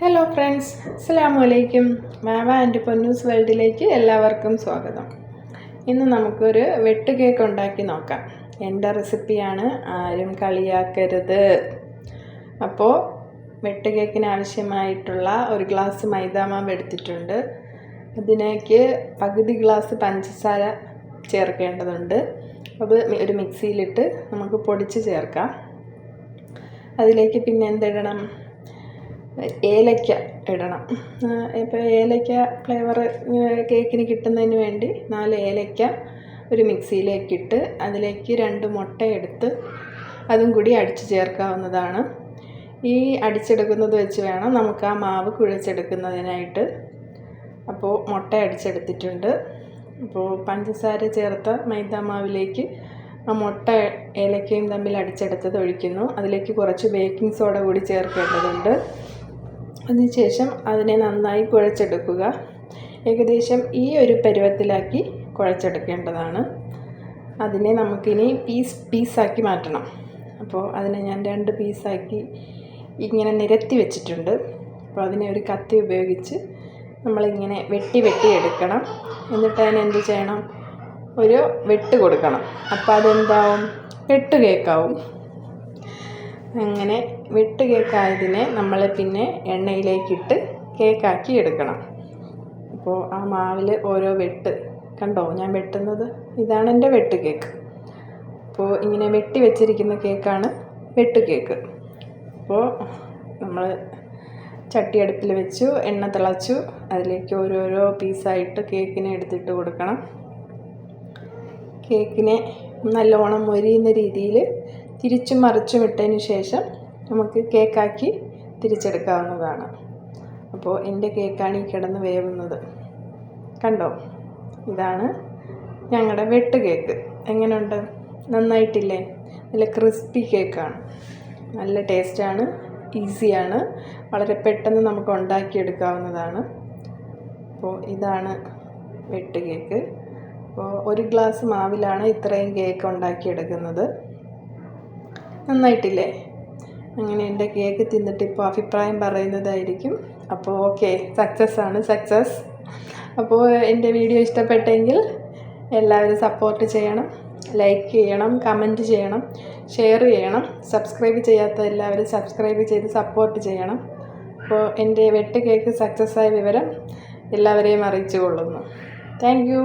Hello friends, അസ്സലാമു അലൈക്കും. Mama and Ponnoos വേൾഡിലേക്ക് എല്ലാവർക്കും സ്വാഗതം. ഇന്ന് നമുക്കൊരു വെട്ട് കേക്ക് ഉണ്ടാക്കി നോക്കാം. എൻ്റെ റെസിപ്പിയാണ്, ആരും കളിയാക്കരുത്. അപ്പോൾ വെട്ട് കേക്കിന് ആവശ്യമായിട്ടുള്ള ഒരു ഗ്ലാസ് മൈദാമാവ് എടുത്തിട്ടുണ്ട്. അതിലേക്ക് പകുതി ഗ്ലാസ് പഞ്ചസാര ചേർക്കേണ്ടതുണ്ട്. അത് ഒരു മിക്സിയിലിട്ട് നമുക്ക് പൊടിച്ച് ചേർക്കാം. അതിലേക്ക് പിന്നെ എന്തിടണം? ഏലക്ക ഇടണം. ഇപ്പോൾ ഏലക്ക ഫ്ലേവർ കേക്കിന് കിട്ടുന്നതിന് വേണ്ടി 4 ഏലക്ക ഒരു മിക്സിയിലേക്കിട്ട് അതിലേക്ക് 2 മുട്ട എടുത്ത് അതും കൂടി അടിച്ച് ചേർക്കാവുന്നതാണ്. ഈ അടിച്ചെടുക്കുന്നത് വെച്ച് വേണം നമുക്ക് ആ മാവ് കുഴച്ചെടുക്കുന്നതിനായിട്ട്. അപ്പോൾ മുട്ട അടിച്ചെടുത്തിട്ടുണ്ട്. അപ്പോൾ പഞ്ചസാര ചേർത്ത മൈദാമാവിലേക്ക് ആ മുട്ട ഏലക്കയും തമ്മിൽ അടിച്ചെടുത്തത് ഒഴിക്കുന്നു. അതിലേക്ക് കുറച്ച് ബേക്കിംഗ് സോഡ കൂടി ചേർക്കേണ്ടതുണ്ട്. അതിനുശേഷം അതിനെ നന്നായി കുഴച്ചെടുക്കുക. ഏകദേശം ഈ ഒരു പരുവത്തിലാക്കി കുഴച്ചെടുക്കേണ്ടതാണ്. അതിനെ നമുക്കിനി പീസാക്കി മാറ്റണം. അപ്പോൾ അതിനെ ഞാൻ 2 പീസാക്കി ഇങ്ങനെ നിരത്തി വെച്ചിട്ടുണ്ട്. അപ്പോൾ അതിനെ ഒരു കത്തി ഉപയോഗിച്ച് നമ്മളിങ്ങനെ വെട്ടി എടുക്കണം. എന്നിട്ട് അതിനെന്ത് ചെയ്യണം? ഒരു വെട്ട് കൊടുക്കണം. അപ്പോൾ അതെന്താവും? വെട്ട് കേക്കാവും. അങ്ങനെ വെട്ട് കേക്കായതിനെ നമ്മൾ പിന്നെ എണ്ണയിലേക്കിട്ട് കേക്കാക്കി എടുക്കണം. അപ്പോൾ ആ മാവിൽ ഓരോ വെട്ട് കണ്ടോ ഞാൻ വെട്ടുന്നത്? ഇതാണ് എൻ്റെ വെട്ട് കേക്ക്. അപ്പോൾ ഇങ്ങനെ വെട്ടി വെച്ചിരിക്കുന്ന കേക്കാണ് വെട്ട് കേക്ക്. അപ്പോൾ നമ്മൾ ചട്ടി അടുപ്പിൽ വെച്ചു, എണ്ണ തിളച്ചു, അതിലേക്ക് ഓരോരോ പീസായിട്ട് കേക്കിനെ എടുത്തിട്ട് കൊടുക്കണം. കേക്കിനെ നല്ലോണം മൊരിയുന്ന രീതിയിൽ തിരിച്ചും മറിച്ചും ഇട്ടതിന് ശേഷം നമുക്ക് കേക്കാക്കി തിരിച്ചെടുക്കാവുന്നതാണ്. അപ്പോൾ എൻ്റെ കേക്കാണ് ഈ കിടന്ന് വേവുന്നത്. കണ്ടോ? ഇതാണ് ഞങ്ങളുടെ വെട്ട് കേക്ക്. എങ്ങനെയുണ്ട്? നന്നായിട്ടില്ലേ? നല്ല ക്രിസ്പി കേക്കാണ്. നല്ല ടേസ്റ്റാണ്, ഈസിയാണ്, വളരെ പെട്ടെന്ന് നമുക്ക് ഉണ്ടാക്കിയെടുക്കാവുന്നതാണ്. അപ്പോൾ ഇതാണ് വെട്ട് കേക്ക്. അപ്പോൾ ഒരു ഗ്ലാസ് മാവിലാണ് ഇത്രയും കേക്ക് ഉണ്ടാക്കിയെടുക്കുന്നത്. നന്നായിട്ടില്ലേ? അങ്ങനെ എൻ്റെ കേക്ക് തിന്നിട്ട് ഇപ്പോൾ അഭിപ്രായം പറയുന്നതായിരിക്കും. അപ്പോൾ ഓക്കെ, സക്സസ്. അപ്പോൾ എൻ്റെ വീഡിയോ ഇഷ്ടപ്പെട്ടെങ്കിൽ എല്ലാവരും സപ്പോർട്ട് ചെയ്യണം, ലൈക്ക് ചെയ്യണം, കമൻറ്റ് ചെയ്യണം, ഷെയർ ചെയ്യണം. സബ്സ്ക്രൈബ് ചെയ്യാത്ത എല്ലാവരും സബ്സ്ക്രൈബ് ചെയ്ത് സപ്പോർട്ട് ചെയ്യണം. അപ്പോൾ എൻ്റെ വെട്ട് കേക്ക് സക്സസ്സായ വിവരം എല്ലാവരെയും അറിയിച്ചു കൊള്ളുന്നു. Thank you.